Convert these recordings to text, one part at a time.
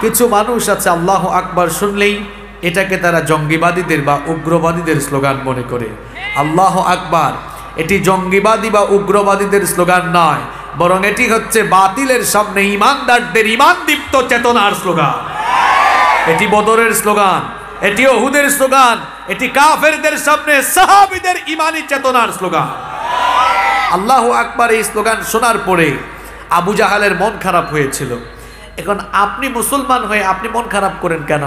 কিছু মানুষ আছে আল্লাহু আকবার শুনলেই এটাকে তারা জঙ্গিবাদীদের বা উগ্রবাদীদের স্লোগান মনে করে। আল্লাহু আকবার এটি জঙ্গিবাদী বা উগ্রবাদীদের স্লোগান নয়, বরং এটি হচ্ছে বাতিলের সামনে ঈমানদারদের ঈমানদীপ্ত চেতনার স্লোগান। এটি বদরের স্লোগান, এটি উহুদের স্লোগান, এটি কাফেরদের সামনে সাহাবীদের ঈমানি চেতনার স্লোগান। আল্লাহু আকবার এই স্লোগান শোনার পরে আবু জাহালের মন খারাপ হয়েছিল। এখন আপনি মুসলমান হয়ে আপনি মন খারাপ করেন কেন?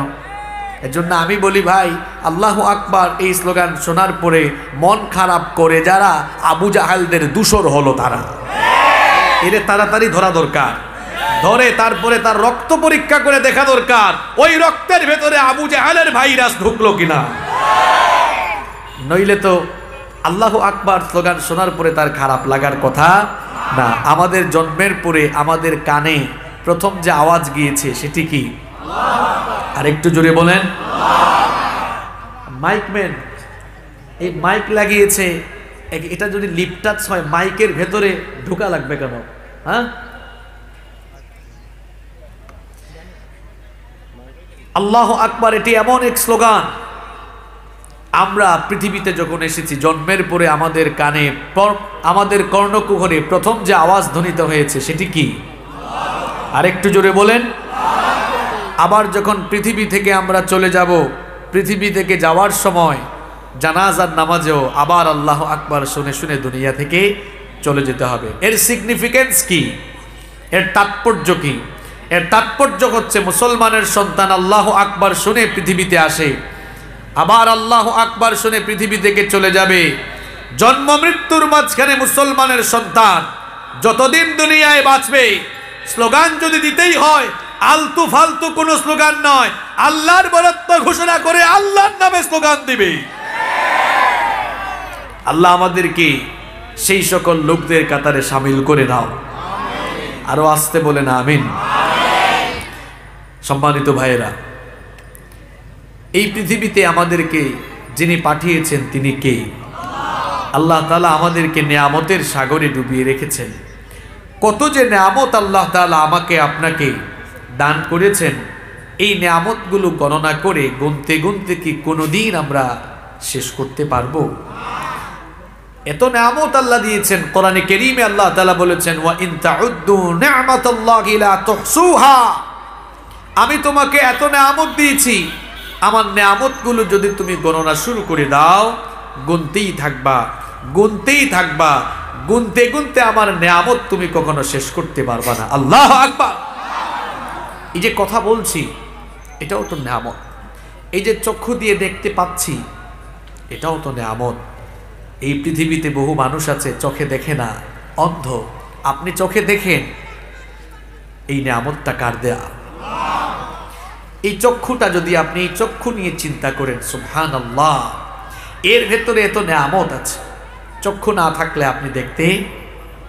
এজন্য আমি বলি ভাই, আল্লাহু আকবার এই স্লোগান শোনার পরে মন খারাপ করে যারা আবু জাহালদের দূষর হলো তারা, এরে তাড়াতাড়ি ধরা দরকার। ধরে তারপরে তার রক্ত পরীক্ষা করে দেখা দরকার ওই রক্তের ভেতরে আবু জাহালের ভাইরাস ঢুকলো কিনা। নইলে তো আল্লাহু আকবার স্লোগান শোনার পরে তার খারাপ লাগার কথা না। আমাদের জন্মের পরে আমাদের কানে প্রথম যে আওয়াজ গিয়েছে সেটি কি? আর একটু জোরে বলেন। মাইকম্যান এই মাইক লাগিয়েছে, এটা যদি লিপ টাচ হয় মাইকের ভেতরে ঢোকা লাগবে কেন? হ্যাঁ, আল্লাহু আকবার এটি এমন এক স্লোগান, আমরা পৃথিবীতে যখন এসেছি জন্মের পরে আমাদের কানে আমাদের কর্ণকুহরে প্রথম যে আওয়াজ ধ্বনিত হয়েছে সেটি কি? আর একটু জোরে বলেন। আবার যখন পৃথিবী থেকে আমরা চলে যাব, পৃথিবী থেকে যাওয়ার সময় জানাজার নামাজেও আবার আল্লাহু আকবার শুনে শুনে দুনিয়া থেকে চলে যেতে হবে। এর সিগনিফিকেন্স কি? এর তাৎপর্য কি? এর তাৎপর্য হচ্ছে মুসলমানের সন্তান আল্লাহু আকবার শুনে পৃথিবীতে আসে, আবার আল্লাহু আকবার শুনে পৃথিবী থেকে চলে যাবে। জন্ম মৃত্যুর মাঝখানে মুসলমানের সন্তান যতদিন দুনিয়ায় বাঁচবে স্লোগান যদি দিতেই হয় আলতু ফালতু কোনো স্লোগান নয়, আল্লাহর বরত্ব ঘোষণা করে আল্লাহর নামে স্লোগান দিবে। আল্লাহ আমাদেরকে সেই সকল লোকদের কাতারে শামিল করে নাও। আরো আসতে বলে না আমিন। সম্মানিত ভাইয়েরা, এই পৃথিবীতে আমাদেরকে যিনি পাঠিয়েছেন তিনি কে? আল্লাহ তাআলা আমাদেরকে নেয়ামতের সাগরে ডুবিয়ে রেখেছেন। কত যে নেয়ামত আল্লাহ তাআলা আমাকে আপনাকে দান করেছেন, এই নেয়ামতগুলো গণনা করে গুনতে গুনতে কি কোনোদিন আমরা শেষ করতে পারবো? এত নেয়ামত আল্লাহ দিয়েছেন। কোরআনে কারীমে আল্লাহ তাআলা বলেছেন, ওয়া ইন তাউদ্দু নি'মাতাল্লাহি লা তুহসুহা, আমি তোমাকে এত নেয়ামত দিয়েছি, আমার নেয়ামতগুলো যদি তুমি গণনা শুরু করে দাও গুনতেই থাকবা, গুনতেই থাকবা, গুনতে গুনতে আমার নেয়ামত তুমি কখনো শেষ করতে পারবা না। আল্লাহু আকবার। এই যে কথা বলছি এটাও তো নেয়ামত। এই যে চক্ষু দিয়ে দেখতে পাচ্ছি এটাও তো নেয়ামত। এই পৃথিবীতে বহু মানুষ আছে চোখে দেখে না, অন্ধ। আপনি চোখে দেখেন, এই নেয়ামতটা কার দেয়া? এই চক্ষুটা যদি আপনি এই চক্ষু নিয়ে চিন্তা করেন, সুবহানাল্লাহ, এর ভেতরে এত নেয়ামত আছে। চক্ষু না থাকলে আপনি দেখতে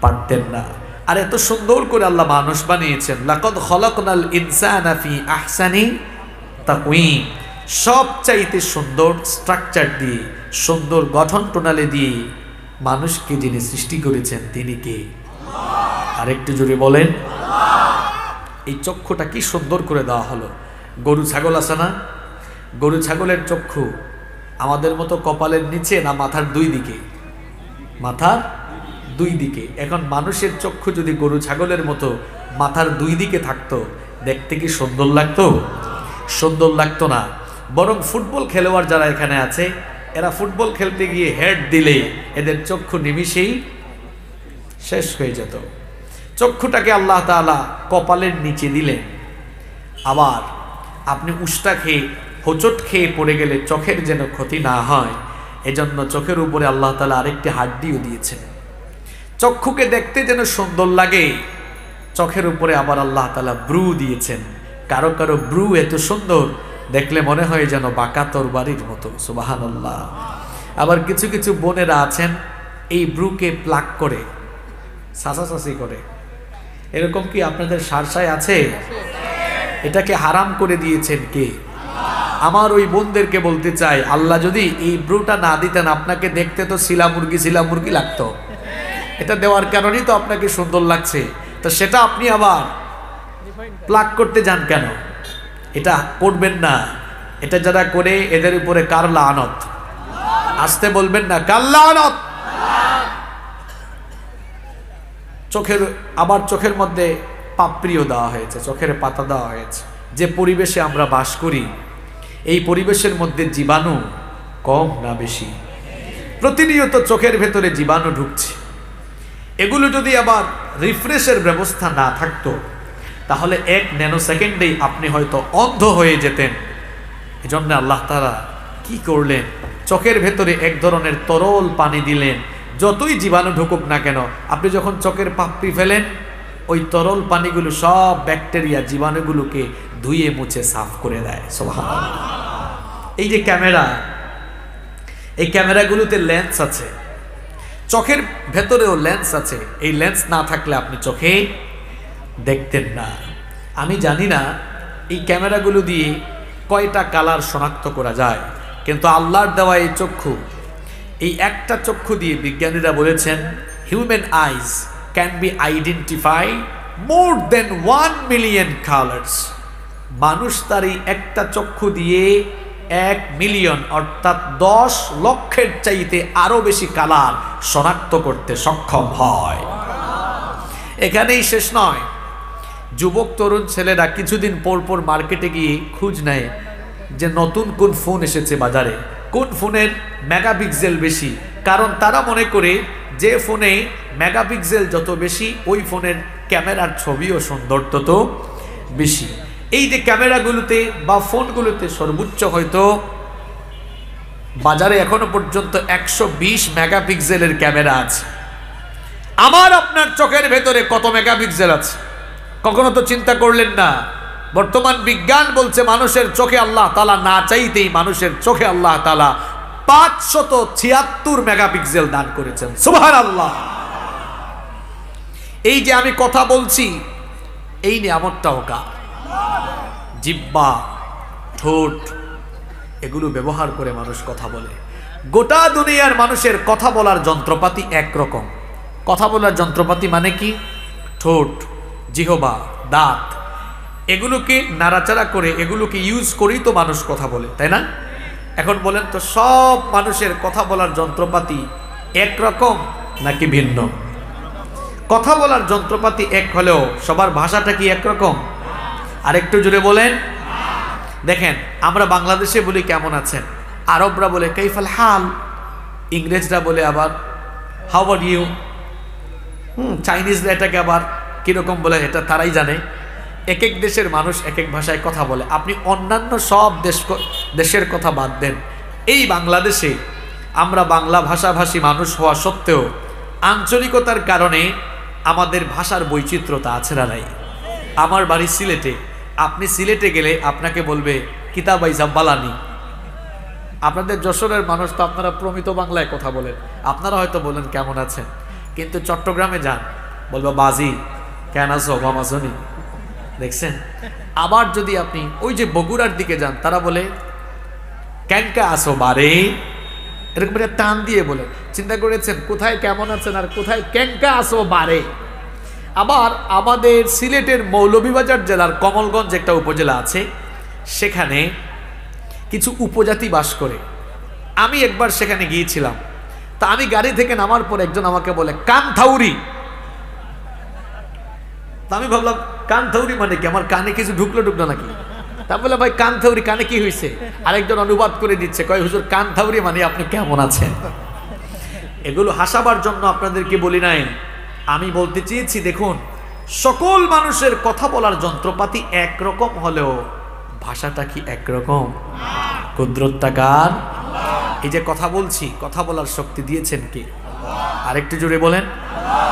পারতেন না। আর এত সুন্দর করে আল্লাহ মানুষ বানিয়েছেন। লাকাদ খলাকনাল ইনসানা ফি আহসানি তাকওয়িম, সবচাইতে সুন্দর স্ট্রাকচার দিয়ে, সুন্দর গঠন প্রণালী দিয়ে মানুষকে যিনি সৃষ্টি করেছেন তিনি কে? আর একটু জোরে বলেন। এই চক্ষুটা কি সুন্দর করে দেওয়া হলো। গরু ছাগল আছে না, গরু ছাগলের চক্ষু আমাদের মতো কপালের নিচে না মাথার দুই দিকে? মাথার দুই দিকে। এখন মানুষের চক্ষু যদি গরু ছাগলের মতো মাথার দুই দিকে থাকতো, দেখতে কি সুন্দর লাগতো? সুন্দর লাগতো না। বরং ফুটবল খেলোয়াড় যারা এখানে আছে, এরা ফুটবল খেলতে গিয়ে হেড দিলে এদের চক্ষু নিমিষেই শেষ হয়ে যেত। চক্ষুটাকে আল্লাহ তাআলা কপালের নিচে দিলেন। আবার আপনি উষ্টা খেয়ে হোঁচট খেয়ে পড়ে গেলে চোখের যেন ক্ষতি না হয়, এজন্য চোখের উপরে আল্লাহ তাআলা আরেকটি হাড্ডিও দিয়েছেন। চক্ষুকে দেখতে যেন সুন্দর লাগে, চোখের উপরে আবার আল্লাহ তাআলা ব্রু দিয়েছেন। কারো কারো ব্রু এত সুন্দর দেখলে মনে হয় যেন বাঁকা তরবারির মতো, সুবহানাল্লাহ। আবার কিছু কিছু বোনেরা আছেন এই ব্রুকে প্লাক করে সাসাসাসি করে। এরকম কি আপনাদের সারসায় আছে? এটাকে হারাম করে দিয়েছেন কে? আমার ওই বোনদেরকে বলতে চাই, আল্লাহ যদি এই ব্রুটা না দিতেন আপনাকে দেখতে তো শিলা মুরগি লাগতো। এটা দেওয়ার কারণেই তো আপনাকে সুন্দর লাগছে, তো সেটা আপনি আবার প্লাক করতে যান কেন? এটা করবেন না। এটা যারা করে এদের উপরে কার লানত? আসতে বলবেন না, কার লানত? চোখের আবার চোখের মধ্যে পাপড়িও দেওয়া হয়েছে, চোখের পাতা দেওয়া হয়েছে। যে পরিবেশে আমরা বাস করি এই পরিবেশের মধ্যে জীবাণু কম না বেশি? প্রতিনিয়ত চোখের ভেতরে জীবাণু ঢুকছে। এগুলো যদি আবার রিফ্রেশের ব্যবস্থা না থাকতো তাহলে 1 ন্যানো সেকেন্ডেই আপনি হয়তো অন্ধ হয়ে যেতেন। এজন্য আল্লাহ তাআলা কি করলেন? চোখের ভেতরে এক ধরনের তরল পানি দিলেন। যতই জীবাণু ঢুকুক না কেন, আপনি যখন চোখের পাপড়ি ফেলেন ওই তরল পানিগুলো সব ব্যাকটেরিয়া জীবাণুগুলোকে ধুয়ে মুছে সাফ করে দেয়। সুবহানাল্লাহ। এই যে ক্যামেরা, এই ক্যামেরাগুলোতে লেন্স আছে, চোখের ভেতরেও লেন্স আছে। এই লেন্স না থাকলে আপনি চোখে দেখতেন না। আমি জানি না এই ক্যামেরাগুলো দিয়ে কয়টা কালার শনাক্ত করা যায়, কিন্তু আল্লাহর দেওয়া এই চক্ষু, এই একটা চক্ষু দিয়ে বিজ্ঞানীরা বলেছেন human eyes can be identify more than 1 million colours. মানুষ তার এই একটা চক্ষু দিয়ে 1 মিলিয়ন অর্থাৎ 10 লক্ষের চাইতে আরো বেশি কালার শনাক্ত করতে সক্ষম হয়। এখানেই শেষ নয়, যুবক তরুণ ছেলেরা কিছুদিন পর পর মার্কেটে গিয়ে খোঁজ নেয় যে নতুন কোন ফোন এসেছে বাজারে, কোন ফোনের মেগাপিক্সেল বেশি। কারণ তারা মনে করে যে ফোনে মেগাপিক্সেল যত বেশি ওই ফোনের ক্যামেরার ছবিও সুন্দর তত বেশি। এই যে ক্যামেরাগুলোতে বা ফোনগুলোতে সর্বোচ্চ হয়তো বাজারে এখনো পর্যন্ত 120 মেগাপিক্সেলের ক্যামেরা আছে। আমার আপনার চোখের ভেতরে কত মেগাপিক্সেল আছে কখনো তো চিন্তা করলেন না? বর্তমান বিজ্ঞান বলছে মানুষের চোখে আল্লাহ তাআলা না চাইতেই মানুষের চোখে আল্লাহ তাআলা 576 মেগাপিক্সেল দান করেছেন। সুবহানাল্লাহ। এই যে আমি কথা বলছি এই নিয়ামতটাও কার? জিহ্বা, ঠোঁট, এগুলো ব্যবহার করে মানুষ কথা বলে। গোটা দুনিয়ার মানুষের কথা বলার যন্ত্রপাতি একরকম। কথা বলার যন্ত্রপাতি মানে কি? ঠোঁট, জিহ্বা, দাঁত, এগুলোকে নাড়াচাড়া করে এগুলোকে ইউজ করেই তো মানুষ কথা বলে, তাই না? এখন বলেন তো সব মানুষের কথা বলার যন্ত্রপাতি একরকম নাকি ভিন্ন? কথা বলার যন্ত্রপাতি এক হলেও সবার ভাষাটা কি একরকম? আরেকটু জোরে বলেন। দেখেন আমরা বাংলাদেশে বলি কেমন আছেন, আরবরা বলে কাইফাল হাল, ইংরেজরা বলে আবার হাউ আর ইউ, চাইনিজরা এটাকে আবার কিরকম বলে এটা তারাই জানে। এক এক দেশের মানুষ এক এক ভাষায় কথা বলে। আপনি অন্যান্য সব দেশের কথা বাদ দেন, এই বাংলাদেশে আমরা বাংলা ভাষাভাষী মানুষ হওয়া সত্ত্বেও আঞ্চলিকতার কারণে আমাদের ভাষার বৈচিত্র্যতা আছে না নাই? আমার বাড়ি সিলেটে, আপনি সিলেটে গেলে আপনাকে বলবে কিতাবাই জাব্বালানি। আপনাদের যশোরের মানুষ তো আপনারা প্রমিত বাংলায় কথা বলেন, আপনারা হয়তো বলেন কেমন আছেন, কিন্তু চট্টগ্রামে যান বলবো বাজি কেন আছো মামাজনি, দেখছেন? আবার যদি আপনি ওই যে বগুড়ার দিকে যান তারা বলে ক্যানকা আসো বারে, এরকম টান দিয়ে বলে। চিন্তা করেছেন কোথায় কেমন আছেন আর কোথায় ক্যানকা আসো বারে? আবার আমাদের সিলেটের মৌলভীবাজার জেলার কমলগঞ্জ একটা উপজেলা আছে, সেখানে কিছু উপজাতি বাস করে। আমি একবার সেখানে গিয়েছিলাম, তা আমি গাড়ি থেকে নামার পর একজন আমাকে বলে কানথাউরি। তা আমি ভাবলাম কানথাউরি মানে কি, আমার কানে কিছু ঢুকলো নাকি? তা বলে ভাই কানথাউরি কানে কি হয়েছে? আরেকজন অনুবাদ করে দিচ্ছে, কয় হুজুর কানথাউরি মানে আপনি কেমন আছেন। এগুলো হাসাবার জন্য আপনাদেরকে বলি নাই, আমি বলতে চেয়েছি দেখুন সকল মানুষের কথা বলার যন্ত্রপাতি একরকম হলেও ভাষাটা কি একরকম? কুদরতটা কার? এই যে কথা বলছি, কথা বলার শক্তি দিয়েছেন কে? আরেকটু জোরে বলেন।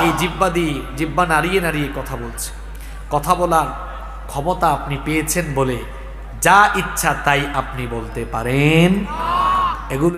এই জিহ্বা দিয়ে, জিহ্বা নাড়িয়ে নাড়িয়ে কথা বলছে। কথা বলার ক্ষমতা আপনি পেয়েছেন বলে যা ইচ্ছা তাই আপনি বলতে পারেন। এগুলো